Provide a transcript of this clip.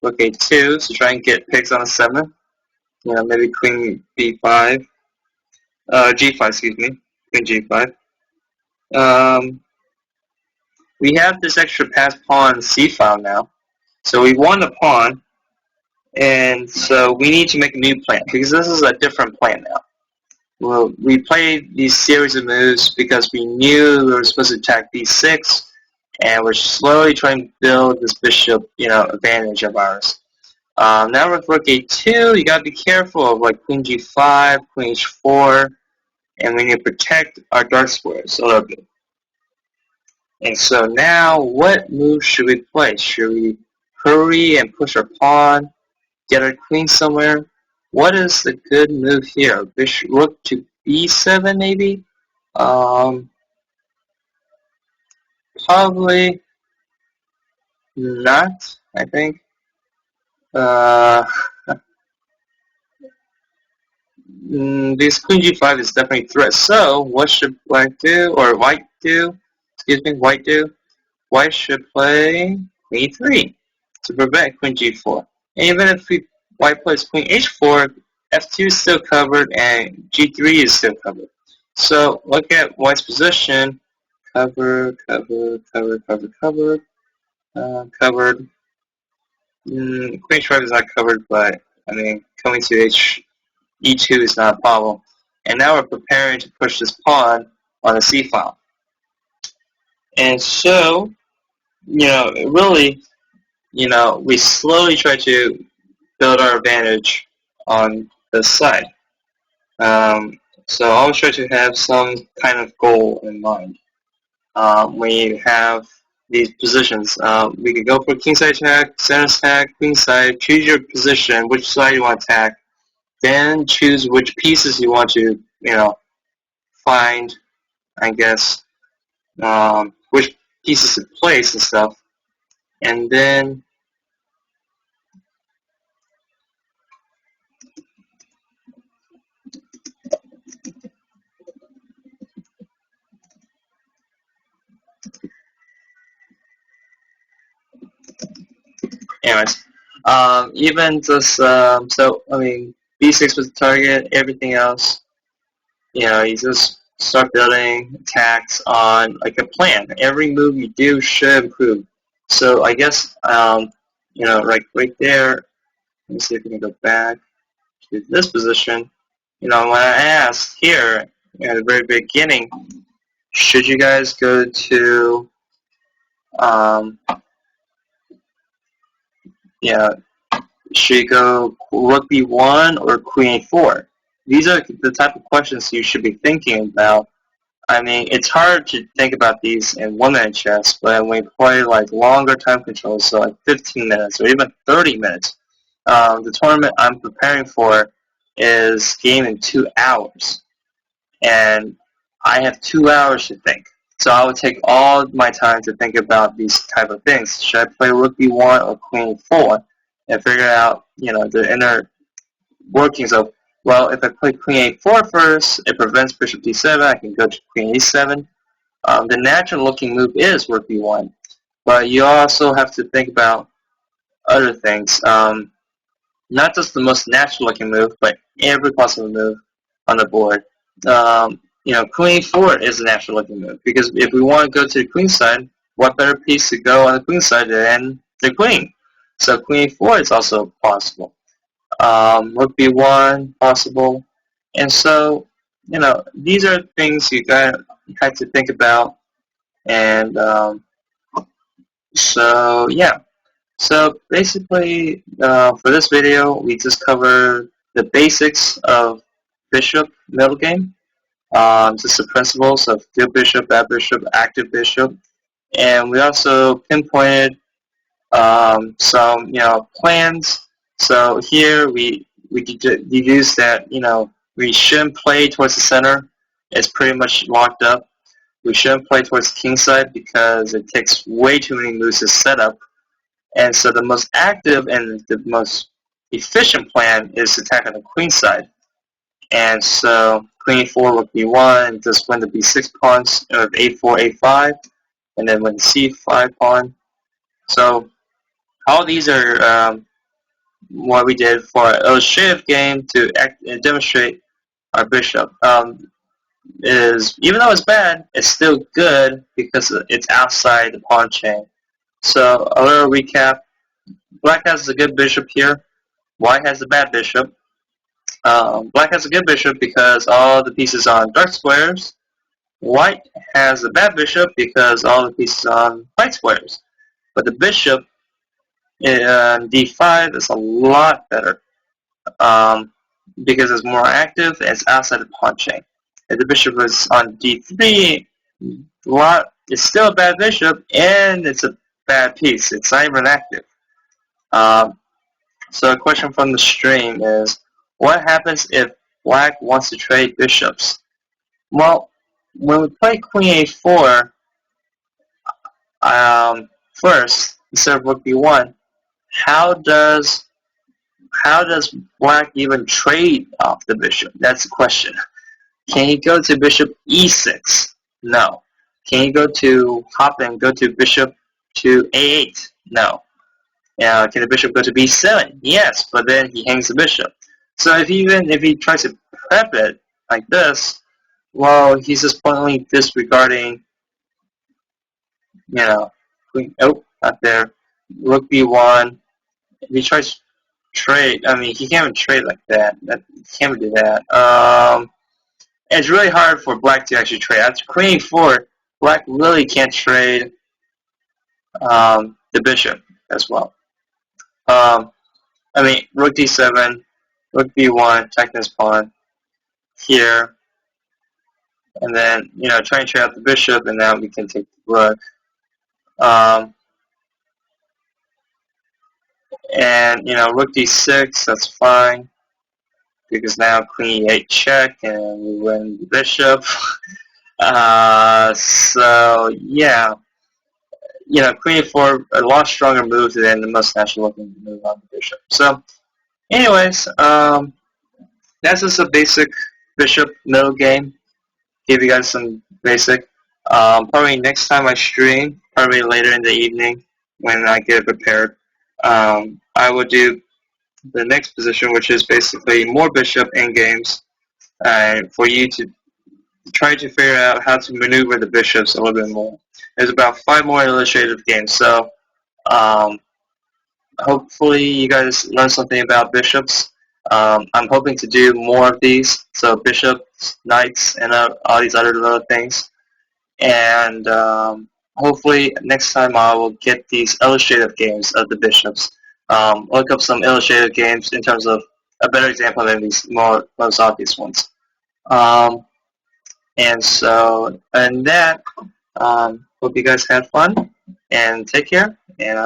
rook a2 to try and get pigs on the 7th. You know, maybe queen b5, g5, excuse me, queen g5. We have this extra pass pawn c file now, so we won the pawn, and so we need to make a new plan because this is a different plan now. Well, we played these series of moves because we knew we were supposed to attack b6, and we're slowly trying to build this bishop, advantage of ours. Now with rook a2, you gotta be careful of like queen g5, queen h4, and we need to protect our dark squares a little bit. And so now, what move should we play? Should we hurry and push our pawn, get our queen somewhere? What is the good move here? Bishop rook to b7 maybe? Probably not, I think. This queen g5 is definitely a threat. So what should black do, or white do? Excuse me, white do? White should play queen e3 to prevent queen g4. And even if white plays queen h4, f2 is still covered and g3 is still covered. So look at white's position. Covered. Queen h5 is not covered, but I mean, coming to e2 is not a problem. And now we're preparing to push this pawn on the c file. And so, really, we slowly try to build our advantage on this side. So I always try to have some kind of goal in mind. When you have these positions, we could go for kingside attack, center attack, queenside. Choose your position, which side you want to attack. Then choose which pieces you want to, find, I guess, which pieces to place and stuff. And then anyways, even just, so, I mean, b6 was the target, everything else, you just start building attacks on, like, a plan. Every move you do should improve. So, I guess, like, right there, let me see if we can go back to this position. When I asked here, at the very beginning, should you guys go to, should you go rook b1 or queen a4? These are the type of questions you should be thinking about. I mean, it's hard to think about these in 1-minute chess, but when we play like longer time controls, so like 15 minutes or even 30 minutes, the tournament I'm preparing for is game in 2 hours, and I have 2 hours to think. So I would take all my time to think about these type of things. Should I play rook b1 or queen a4? And figure out, the inner workings of, well, if I play queen a4 first, it prevents bishop d7, I can go to queen a7. The natural looking move is rook b1, but you also have to think about other things. Not just the most natural looking move, but every possible move on the board. Queen a4 is a natural looking move, because if we want to go to the queen side, what better piece to go on the queen side than the queen? So queen a4 is also possible. Rook b1 possible, and so these are things you have to think about. And so yeah. So basically, for this video, we just covered the basics of bishop middle game, just the principles of good bishop, bad bishop, active bishop, and we also pinpointed some plans. So here we deduce that we shouldn't play towards the center. It's pretty much locked up. We shouldn't play towards the king side because it takes way too many moves to set up. And so the most active and the most efficient plan is to attack on the queen side. And so queen a4, rook b1, just win the b6 pawns, a4, a5, and then win the c5 pawn. So all these are what we did for an illustrative game to demonstrate our bishop. Is even though it's bad, it's still good because it's outside the pawn chain. So a little recap: Black has a good bishop here. White has a bad bishop. Black has a good bishop because all the pieces are on dark squares. White has a bad bishop because all the pieces are on white squares. But the bishop in d5 is a lot better because it's more active and it's outside the pawn chain. If the bishop is on d3, it's still a bad bishop and it's a bad piece. It's not even active. So a question from the stream is, what happens if Black wants to trade bishops? Well, when we play Queen A4, first, instead of Rook B1, how does Black even trade off the bishop? That's the question. Can he go to Bishop E6? No. Can he go to hop and go to Bishop to A8? No. Can the bishop go to B7? Yes, but then he hangs the bishop. So if he tries to prep it like this, well, he's just bluntly disregarding, Queen. Oh, not there. Rook B1. If he tries to trade, I mean, he can't even trade like that. He can't even do that. It's really hard for Black to actually trade. After Queen A4, Black really can't trade the bishop as well. I mean, Rook D7, Rook B1, attacking this pawn here, and then try and trade out the bishop, and now we can take the rook. And Rook D6, that's fine because now Queen E8 check, and we win the bishop. So yeah, Queen E4 a lot stronger move than the most natural looking move on the bishop. So, anyways, that's just a basic bishop middle game. Give you guys some basic. Probably next time I stream, probably later in the evening when I get prepared, I will do the next position, which is basically more bishop endgames, for you to try to figure out how to maneuver the bishops a little bit more. There's about 5 more illustrative games, so hopefully you guys learn something about bishops. I'm hoping to do more of these, so bishops, knights, and all these other little things. And hopefully next time I will get these illustrative games of the bishops. Look up some illustrative games in terms of a better example than these most obvious ones. And that, hope you guys had fun and take care. And